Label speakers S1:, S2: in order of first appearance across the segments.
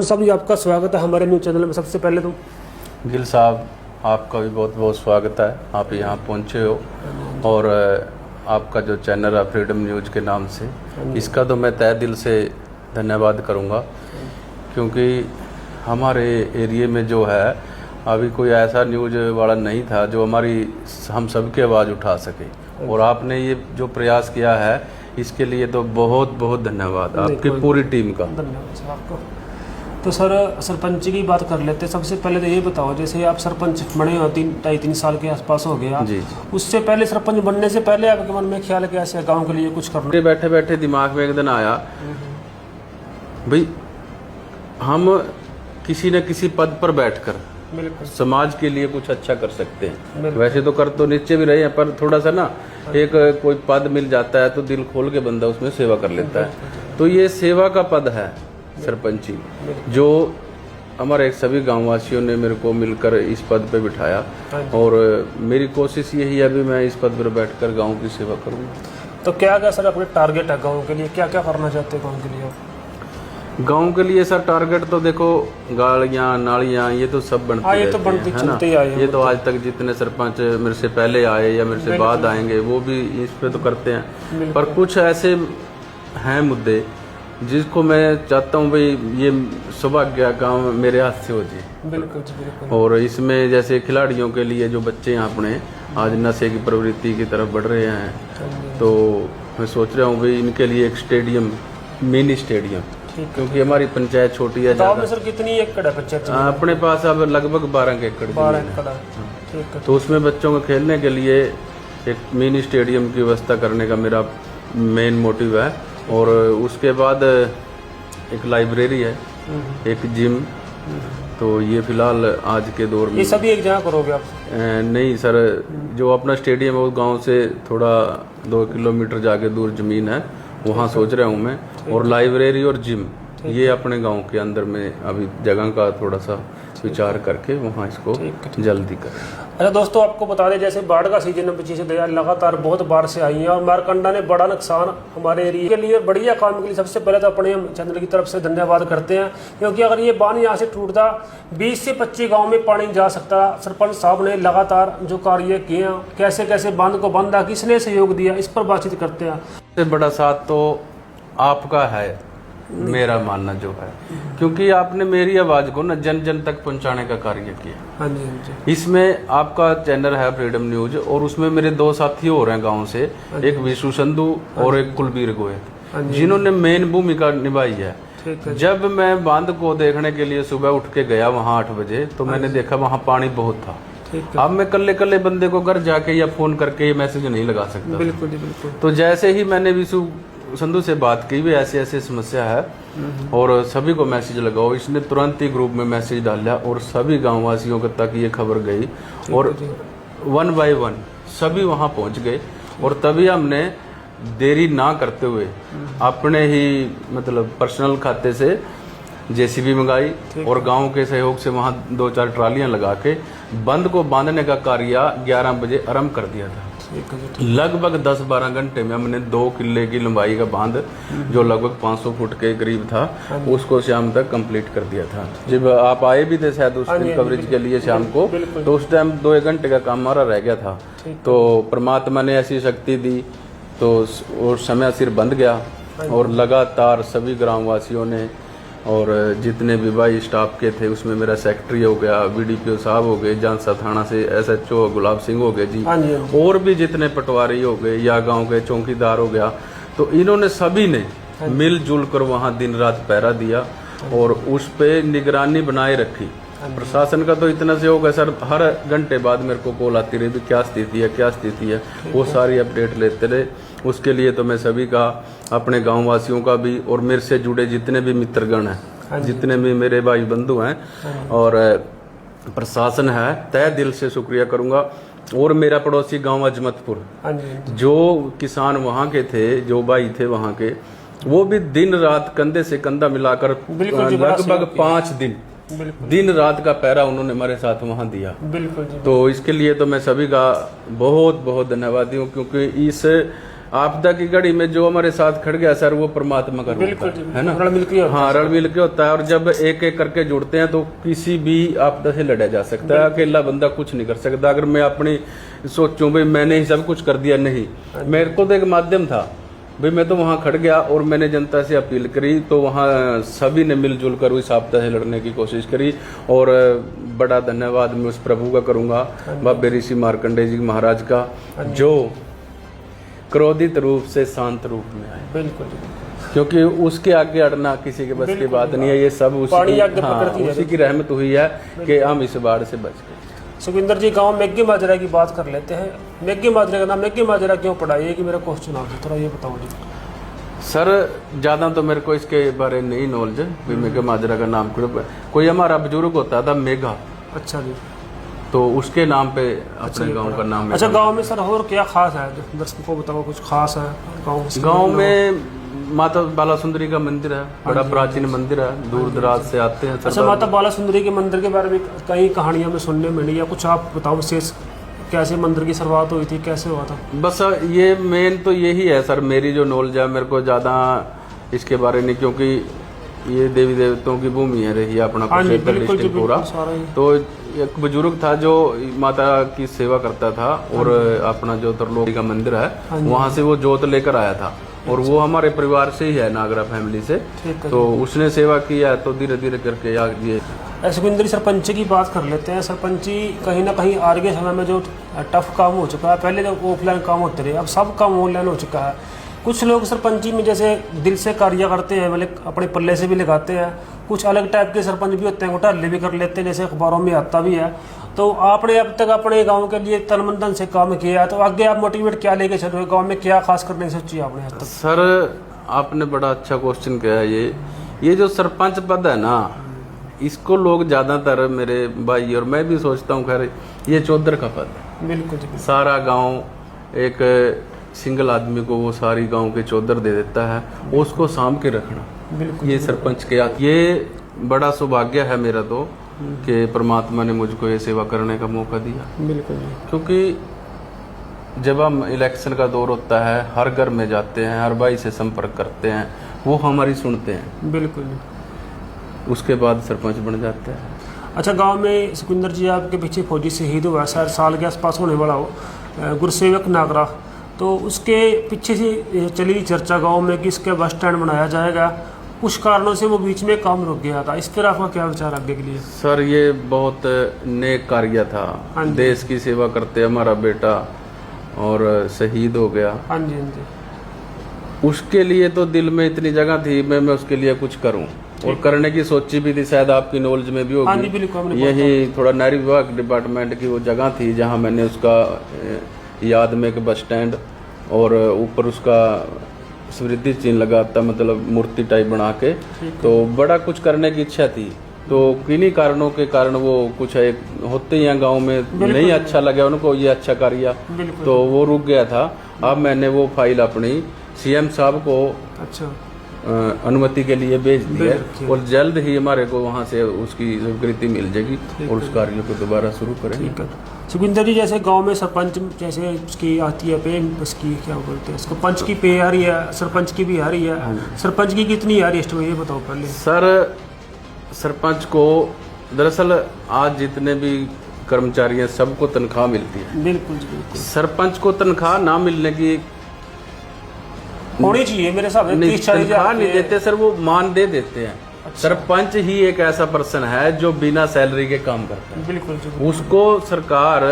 S1: साहब जी, आपका स्वागत है हमारे न्यूज़ चैनल में। सबसे पहले तो
S2: गिल साहब, आपका भी बहुत बहुत स्वागत है। आप यहाँ पहुँचे हो और आपका जो चैनल है फ्रीडम न्यूज़ के नाम से, इसका तो मैं तहे दिल से धन्यवाद करूँगा, क्योंकि हमारे एरिए में जो है अभी कोई ऐसा न्यूज़ वाला नहीं था जो हम सबकी आवाज़ उठा सके, और आपने ये जो प्रयास किया है इसके लिए तो बहुत बहुत धन्यवाद आपकी पूरी टीम का।
S1: धन्यवाद सर आपको। तो सर, सरपंच की बात कर लेते हैं। सबसे पहले तो ये बताओ, जैसे आप सरपंच बने हो 3-3 साल के आसपास हो गया
S2: जी।
S1: उससे पहले, सरपंच बनने से पहले आपके मन में ख्याल क्या ऐसे गांव के लिए कुछ करना?
S2: बैठे बैठे दिमाग में एक दिन आया, भाई हम किसी न किसी पद पर बैठकर समाज के लिए कुछ अच्छा कर सकते हैं। वैसे तो कर तो नीचे भी रहे हैं, पर थोड़ा सा ना एक कोई पद मिल जाता है तो दिल खोल के बंदा उसमें सेवा कर लेता है। तो ये सेवा का पद है सरपंची, जो हमारे सभी गांववासियों ने मेरे को मिलकर इस पद पे बिठाया, और मेरी कोशिश यही है अभी मैं इस पद पर बैठकर गांव की सेवा करूंगा।
S1: तो क्या क्या सर अपने टारगेट है गाँव के लिए? क्या क्या करना चाहते हैं गाँव के लिए?
S2: गांव के लिए सर टारगेट तो देखो, गाड़ियाँ नालियाँ ये तो सब बनती
S1: ये तो बनती चलते ही आए हैं।
S2: ये तो आज तक जितने सरपंच मेरे से पहले आए या मेरे से बाद आएंगे वो भी इस पे तो करते हैं। पर कुछ ऐसे हैं मुद्दे जिसको मैं चाहता हूँ भाई ये सौभाग्य काम मेरे हाथ से हो जाए।
S1: बिल्कुल जी, बिल्कुल।
S2: और इसमें जैसे खिलाड़ियों के लिए जो बच्चे हैं अपने आज नशे की प्रवृत्ति की तरफ बढ़ रहे हैं, तो मैं सोच रहा हूँ भाई इनके लिए एक स्टेडियम, मिनी स्टेडियम, क्योंकि हमारी पंचायत छोटी है।
S1: सर कितनी एकड़ है पंचायत?
S2: अपने पास अब लगभग 12 एकड़।
S1: 12 एकड़। ठीक है।
S2: तो उसमें बच्चों को खेलने के लिए एक मिनी स्टेडियम की व्यवस्था करने का मेरा मेन मोटिव है। और उसके बाद एक लाइब्रेरी है, एक जिम। तो ये फिलहाल आज के दौर में
S1: ये सभी एक जगह करोगे आप?
S2: नहीं सर, जो अपना स्टेडियम है वो गांव से थोड़ा 2 किलोमीटर जाके दूर जमीन है, वहाँ सोच रहा हूँ मैं। और लाइब्रेरी और जिम ये अपने गांव के अंदर में अभी जगह का थोड़ा सा विचार करके वहाँ इसको जल्दी करें।
S1: अच्छा दोस्तों, आपको बता दें जैसे बाढ़ का सीजन में पीछे से दया लगातार बहुत बाढ़ से आई है और मारकंडा ने बड़ा नुकसान हमारे एरिया के लिए बढ़िया काम के लिए सबसे पहले तो अपने चैनल की तरफ से धन्यवाद करते हैं, क्योंकि अगर ये बांध यहाँ से टूटता 20 से 25 गाँव में पानी जा सकता। सरपंच साहब ने लगातार जो कार्य किए हैं, कैसे कैसे बांध को बांधा, किसने सहयोग दिया, इस पर बातचीत करते हैं।
S2: सबसे बड़ा साथ तो आपका है, मेरा मानना जो है, क्योंकि आपने मेरी आवाज को ना जन जन तक पहुंचाने का कार्य किया।
S1: हाँ जी, हाँ जी।
S2: इसमें आपका चैनल है फ्रीडम न्यूज, और उसमें मेरे 2 साथी और हैं गांव से, एक विशु संधू और एक कुलबीर गोयल, जिन्होंने मेन भूमिका निभाई है। जब मैं बांध को देखने के लिए सुबह उठ के गया वहाँ 8 बजे, तो मैंने देखा वहाँ पानी बहुत था। अब मैं कल्ले कल्ले बंदे को घर जाके या फोन करके ये मैसेज नहीं लगा सकता।
S1: बिल्कुल जी, बिल्कुल।
S2: तो जैसे ही मैंने विशु संधू से बात की, भी ऐसी ऐसी समस्या है और सभी को मैसेज लगाओ, इसने तुरंत ही ग्रुप में मैसेज डाला और सभी गांववासियों तक ये खबर गई, और 1 बाय 1 सभी वहां पहुंच गए। और तभी हमने देरी ना करते हुए अपने ही मतलब पर्सनल खाते से जेसीबी मंगाई और गांव के सहयोग से वहां 2-4 ट्रालियां लगा के बंद को बांधने का कार्य 11 बजे आरंभ कर दिया था। लगभग 10-12 घंटे में हमने 2 किले की लंबाई का बांध, जो लगभग 500 फुट के करीब था, उसको शाम तक कंप्लीट कर दिया था। जब आप आए भी थे शायद उस दिन कवरेज के लिए शाम को, तो उस टाइम 2-1 घंटे का काम हमारा रह गया था। तो परमात्मा ने ऐसी शक्ति दी तो उस समय सिर बंद गया, और लगातार सभी ग्रामवासियों ने और जितने भी भाई स्टाफ के थे, उसमें मेरा सेक्रेटरी हो गया, बीडीपीओ साहब हो गए, जानसा थाना से एसएचओ गुलाब सिंह हो गए जी, और भी जितने पटवारी हो गए या गांव के चौकीदार हो गया, तो इन्होंने सभी ने मिलजुल कर वहाँ दिन रात पहरा दिया और उस पे निगरानी बनाए रखी। प्रशासन का तो इतना सहयोग है सर, हर घंटे बाद मेरे को कॉल आती रही, क्या स्थिति है, क्या स्थिति है, वो सारी अपडेट लेते रहे। उसके लिए तो मैं सभी का, अपने गांव वासियों का भी, और मेरे से जुड़े जितने भी मित्रगण हैं, जितने भी मेरे भाई बंधु हैं और प्रशासन है, तहे दिल से शुक्रिया करूंगा। और मेरा पड़ोसी गांव अजमतपुर, जो किसान वहाँ के थे, जो भाई थे वहाँ के, वो भी दिन रात कंधे से कंधा मिलाकर लगभग 5 दिन रात का पहरा उन्होंने हमारे साथ वहाँ दिया। बिल्कुल जी। तो इसके लिए तो मैं सभी का बहुत बहुत धन्यवादी हूँ, क्योंकि इस आपदा की घड़ी में जो हमारे साथ खड़ गया सर, वो परमात्मा का रूप है ना,
S1: रल मिल के होता है।
S2: हाँ, रल मिल के होता है। और जब एक एक करके जुड़ते हैं तो किसी भी आपदा से लड़ा जा सकता है। अकेला बंदा कुछ नहीं कर सकता। अगर मैं अपनी सोचूं भाई मैंने ही सब कुछ कर दिया, नहीं, मेरे को तो एक माध्यम था भाई, मैं तो वहाँ खड़ गया और मैंने जनता से अपील करी, तो वहाँ सभी ने मिलजुल कर उस आपदा से लड़ने की कोशिश करी। और बड़ा धन्यवाद मैं उस प्रभु का करूँगा, बाबे ऋषि मार्कंडेय जी महाराज का, जो क्रोधित रूप से शांत रूप में आए।
S1: बिल्कुल,
S2: क्योंकि उसके आगे अड़ना किसी के बस की बात नहीं है। ये सब उसी की रहमत हुई है कि हम इस बाढ़ से बच गए।
S1: सुखविंदर जी, गांव मेघी माजरा की बात कर लेते हैं। मेघी माजरा का नाम मेघी माजरा क्यों पड़ा, ये कि मेरा क्वेश्चन आता है, थोड़ा ये बताओ जी।
S2: सर ज़्यादा तो मेरे को इसके बारे में नहीं नॉलेज है। मेघा माजरा का नाम कोई हमारा बुजुर्ग होता था मेघा,
S1: अच्छा जी,
S2: तो उसके नाम पे अपने गांव का नाम।
S1: अच्छा, गांव में सर और क्या खास है, दर्शकों को बताओ, कुछ खास है
S2: गांव में? माता बाला सुंदरी का मंदिर है, बड़ा प्राचीन मंदिर है, दूर दराज से आते हैं।
S1: अच्छा, माता बाला सुंदरी के मंदिर के बारे में कई कहानियां में सुनने मिली, या कुछ आप बताओ विशेष, कैसे मंदिर की शुरुआत हुई थी, कैसे हुआ था?
S2: बस ये मेन तो यही है सर, मेरी जो नॉलेज है, मेरे को ज़्यादा इसके बारे में, क्योंकि ये देवी देवताओं की भूमि है रही है अपना डिस्ट्रिक्ट पूरा। तो एक बुजुर्ग था जो माता की सेवा करता था, और अपना जो तरलोकी का मंदिर है वहाँ से वो जोत लेकर आया था, और वो हमारे परिवार से ही है, नागरा फैमिली से। तो उसने सेवा किया, तो धीरे धीरे करके ये।
S1: सुखविंदर, सरपंच की बात कर लेते हैं। सरपंची कहीं ना कहीं आज के समय में जो टफ काम हो चुका है, पहले जो ऑफलाइन काम होते रहे, अब सब काम ऑनलाइन हो चुका है। कुछ लोग सरपंची में जैसे दिल से कार्य करते हैं, मतलब अपने पल्ले से भी लगाते हैं, कुछ अलग टाइप के सरपंच भी होते हैं, घोटाले भी कर लेते हैं, जैसे अखबारों में आता भी है। तो आपने अब तक अपने गांव के लिए तन मन धन से काम किया है, तो आगे आप मोटिवेट क्या लेके चल रहे हो, गांव में क्या खास करने की सोची आपने अब तक?
S2: सर आपने बड़ा अच्छा क्वेश्चन किया है। ये जो सरपंच पद है ना, इसको लोग ज़्यादातर मेरे भाई और मैं भी सोचता हूँ, खैर ये चौधर का पद है।
S1: बिल्कुल,
S2: सारा गाँव एक सिंगल आदमी को वो सारी गांव के चौधर दे देता है, उसको साम के रखना, बिल्कुल ये सरपंच के हाथ। ये बड़ा सौभाग्य है मेरा तो कि परमात्मा ने मुझको ये सेवा करने का मौका दिया।
S1: बिल्कुल,
S2: क्योंकि जब हम इलेक्शन का दौर होता है, हर घर में जाते हैं, हर भाई से संपर्क करते हैं, वो हमारी सुनते हैं,
S1: बिल्कुल, उसके
S2: बाद सरपंच बन जाते हैं।
S1: अच्छा, गांव में सुखविंदर जी आपके पीछे फौजी शहीद हुआ, शायद साल के आसपास होने वाला हो, गुरसेवक नागरा, तो उसके पीछे से चली चर्चा गांव में कि इसके बस स्टैंड बनाया जाएगा, कुछ कारणों से वो बीच में काम रुक गया था। इस पर आपका क्या विचार आगे के लिए?
S2: सर ये बहुत नेक कार्य था, देश की सेवा करते हमारा बेटा और शहीद हो गया।
S1: हाँ जी, हाँ जी।
S2: उसके लिए तो दिल में इतनी जगह थी मैं उसके लिए कुछ करूं, और करने की सोची भी थी, शायद आपकी नॉलेज में भी होगी। यही थोड़ा नहरी विभाग डिपार्टमेंट की वो जगह थी जहां मैंने उसका याद में एक बस स्टैंड और ऊपर उसका स्मृति चिन्ह लगाता, मतलब मूर्ति टाइप बना के, तो बड़ा कुछ करने की इच्छा थी। तो किन्हीं कारणों के कारण वो कुछ एक होते हैं गांव में, नहीं अच्छा लगा उनको ये अच्छा कार्य, तो वो रुक गया था। अब मैंने वो फाइल अपनी सीएम साहब को
S1: अच्छा
S2: अनुमति के लिए भेज दी है, और जल्द ही हमारे को वहाँ से उसकी स्वीकृति मिल जाएगी और उस कार्य को दोबारा शुरू करेंगे।
S1: सुखविंदर जी, जैसे गांव में सरपंच जैसे उसकी आती है पे, उसकी क्या बोलते हैं, इसको पंच की पे आ रही है, सरपंच की भी आ रही है, सरपंच की कितनी आ रही है, ये बताओ पहले।
S2: सर सरपंच को दरअसल आज जितने भी कर्मचारी हैं सबको तनख्वाह मिलती है।
S1: बिल्कुल जी, बिल्कुल।
S2: सरपंच को तनख्वाह ना मिलने की
S1: होनी चाहिए मेरे हिसाब से,
S2: तनख्वाह नहीं देते सर, वो मानदेय देते हैं। अच्छा। सरपंच ही एक ऐसा पर्सन है जो बिना सैलरी के काम करता है।
S1: बिल्कुल,
S2: उसको सरकार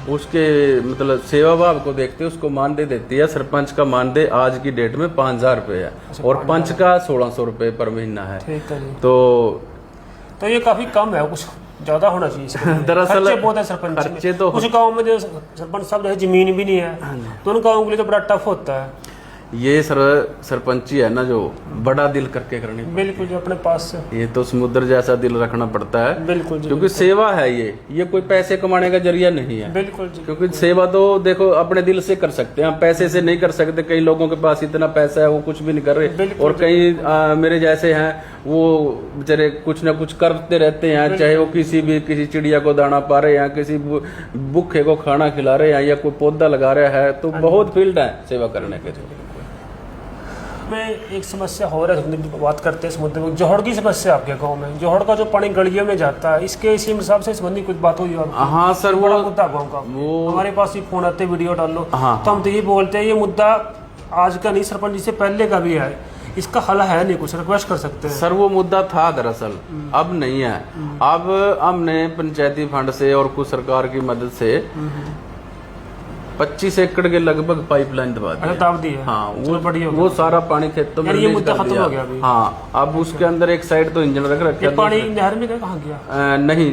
S2: उसके मतलब सेवा भाव को देखते उसको मानदेय देती है। सरपंच का मानदेय आज की डेट में 5,000 रुपये है। अच्छा, और पंच का 1,600 रुपये पर महीना है।
S1: तो ये काफी कम है, कुछ ज्यादा होना चाहिए।
S2: दरअसल
S1: खर्चे बहुत है सरपंच में। कुछ गाँव में जो सरपंच साहब जो है जमीन भी नहीं है, तो उन गाँव के लिए तो बड़ा टफ होता है।
S2: ये सरपंची है ना जो बड़ा दिल करके करनी,
S1: बिल्कुल जो अपने पास से,
S2: ये तो समुद्र जैसा दिल रखना पड़ता है।
S1: बिल्कुल जी,
S2: क्योंकि सेवा है ये कोई पैसे कमाने का जरिया नहीं है।
S1: बिल्कुल जी,
S2: क्योंकि सेवा तो देखो अपने दिल से कर सकते हैं, हम पैसे से नहीं कर सकते। कई लोगों के पास इतना पैसा है वो कुछ भी नहीं कर रहे, और कई मेरे जैसे हैं वो बेचारे कुछ ना कुछ करते रहते हैं, चाहे वो किसी चिड़िया को दाना पा रहे हैं, किसी भूखे को खाना खिला रहे हैं, या कोई पौधा लगा रहा है। तो बहुत फील्ड है सेवा करने के लिए।
S1: में एक समस्या हो रहा है, बात करते हैं इस मुद्दे में, जोहड़ की समस्या आपके गांव में, जोहड़ का जो पानी गलियों में जाता है, इसके इसी हिसाब से संबंधी कुछ बात हुई आपकी?
S2: हाँ सर,
S1: बड़ा
S2: वो
S1: मुद्दा गाँव का,
S2: वो
S1: हमारे पास ही फोन आते वीडियो डाल लो।
S2: हाँ,
S1: तो हम तो ये बोलते हैं ये मुद्दा आज का नहीं, सरपंच जी से पहले का भी है, इसका हल है नहीं, कुछ रिक्वेस्ट कर सकते हैं
S2: सर। वो मुद्दा था दरअसल, अब नहीं है। अब हमने पंचायती फंड से और कुछ सरकार की मदद से 25 एकड़ के लगभग पाइपलाइन दबा दी है।
S1: दाब दी है।
S2: हाँ,
S1: बढ़िया,
S2: वो सारा पानी खेतों में
S1: ये मुद्दा खत्म हो गया अभी।
S2: हाँ, अब उसके अंदर एक साइड तो इंजन रख रखा है,
S1: पानी नहर में कहाँ गया?
S2: नहीं